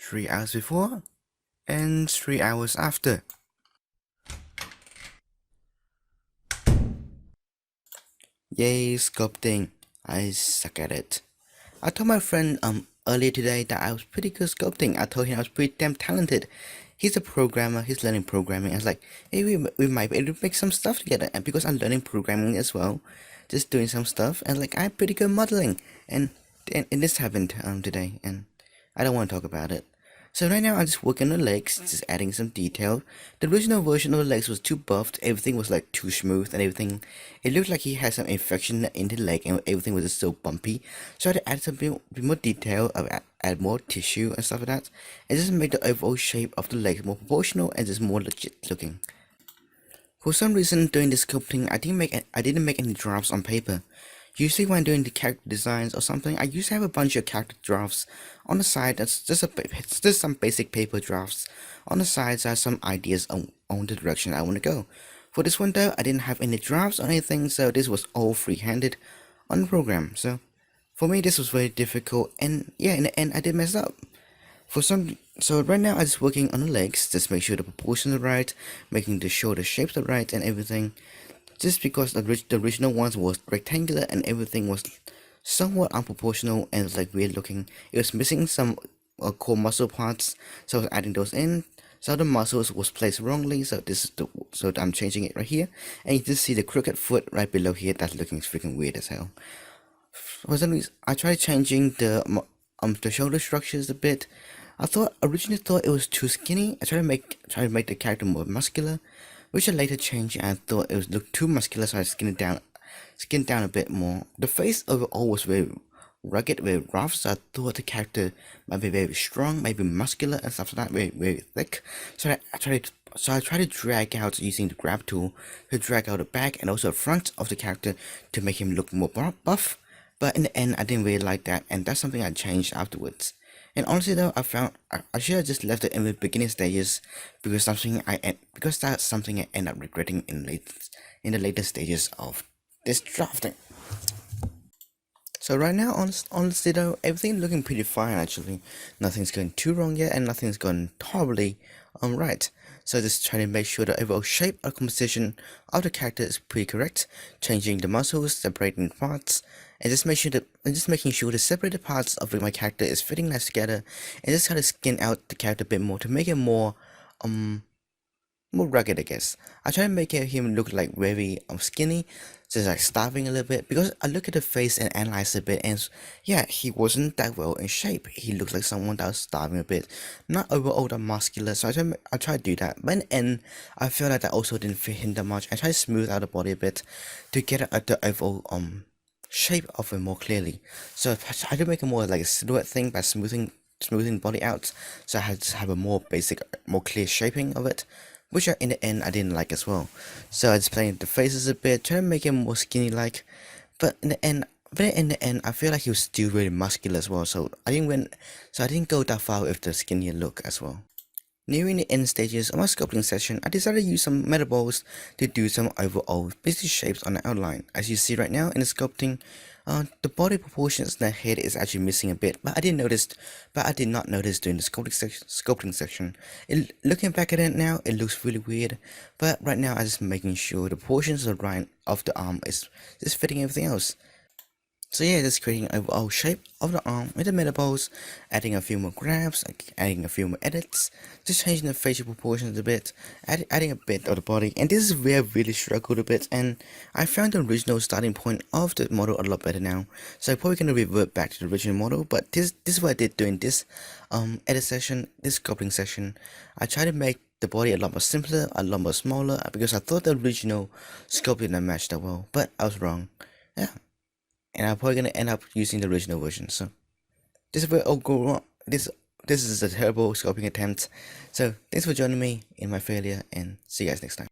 3 hours before and 3 hours after. Yay, sculpting. I suck at it. I told my friend earlier today that I was pretty good sculpting. I told him I was pretty damn talented. He's a programmer, he's learning programming. I was like, hey, we might be able to make some stuff together. And because I'm learning programming as well, just doing some stuff, and like I'm pretty good modeling. And this happened today, and I don't want to talk about it. So right now I'm just working on the legs, just adding some detail. The original version of the legs was too buffed, everything was like too smooth and everything. It looked like he had some infection in the leg and everything was just so bumpy. So I had to add some bit more detail, add more tissue and stuff like that. And just make the overall shape of the legs more proportional and just more legit looking. For some reason during the sculpting I didn't make any drafts on paper. Usually when doing the character designs or something, I used to have a bunch of character drafts on the side. That's just some basic paper drafts. On the sides I have some ideas on the direction I want to go. For this one though, I didn't have any drafts or anything, so this was all free-handed on the program. So for me this was very difficult, and yeah, in the end I did mess up. So right now I'm just working on the legs, just make sure the proportions are right, making the shoulder shapes are right and everything. Just because the original ones was rectangular and everything was somewhat unproportional and like weird looking. It was missing some core muscle parts, so I was adding those in. So the muscles was placed wrongly, so so I'm changing it right here, and you just see the crooked foot right below here. That's looking freaking weird as hell. For some reason, I tried changing the shoulder structures a bit. Originally thought it was too skinny. I tried to make the character more muscular, which I later changed, and I thought it was looked too muscular, so I skinned down a bit more. The face overall was very rugged, very rough, so I thought the character might be very strong, maybe muscular and stuff like that, very thick. So I tried to drag out using the grab tool to drag out the back and also the front of the character to make him look more buff. But in the end, I didn't really like that, and that's something I changed afterwards. And honestly though, I should have just left it in the beginning stages because that's something I end up regretting in the later stages of this drafting. So right now, honestly though, everything's looking pretty fine actually. Nothing's going too wrong yet, and nothing's going horribly right. So just trying to make sure the overall shape or composition of the character is pretty correct, changing the muscles, separating parts, and just making sure the separated parts of my character is fitting nice together, and just try to skin out the character a bit more to make it more rugged, I guess. I try to make him look like very skinny, just like starving a little bit, because I look at the face and analyze a bit, and yeah, he wasn't that well in shape. He looks like someone that was starving a bit, not overall that muscular. So I try to do that, but in the end, I feel like that also didn't fit him that much. I try to smooth out the body a bit to get at the overall shape of it more clearly. So I try to make it more like a silhouette thing by smoothing body out, so I had to have a more basic, more clear shaping of it, which in the end I didn't like as well. So I just played the faces a bit, trying to make him more skinny like, but in the end I feel like he was still really muscular as well. So I didn't go that far with the skinnier look as well. Nearing the end stages of my sculpting session, I decided to use some metal balls to do some overall basic shapes on the outline. As you see right now in the sculpting, the body proportions and the head is actually missing a bit, but I did not notice during the sculpting section. Looking back at it now, it looks really weird, but right now I'm just making sure the proportions of the arm is just fitting everything else. So yeah, just creating an overall shape of the arm with the metal balls, adding a few more grabs, adding a few more edits, just changing the facial proportions a bit, adding a bit of the body, and this is where I really struggled a bit, and I found the original starting point of the model a lot better now. So I'm probably going to revert back to the original model, but this is what I did during this edit session, this sculpting session. I tried to make the body a lot more simpler, a lot more smaller, because I thought the original sculpt didn't match that well, but I was wrong. Yeah. And I'm probably gonna end up using the original version. So this is where I'll go wrong. This is a terrible sculpting attempt. So thanks for joining me in my failure, and see you guys next time.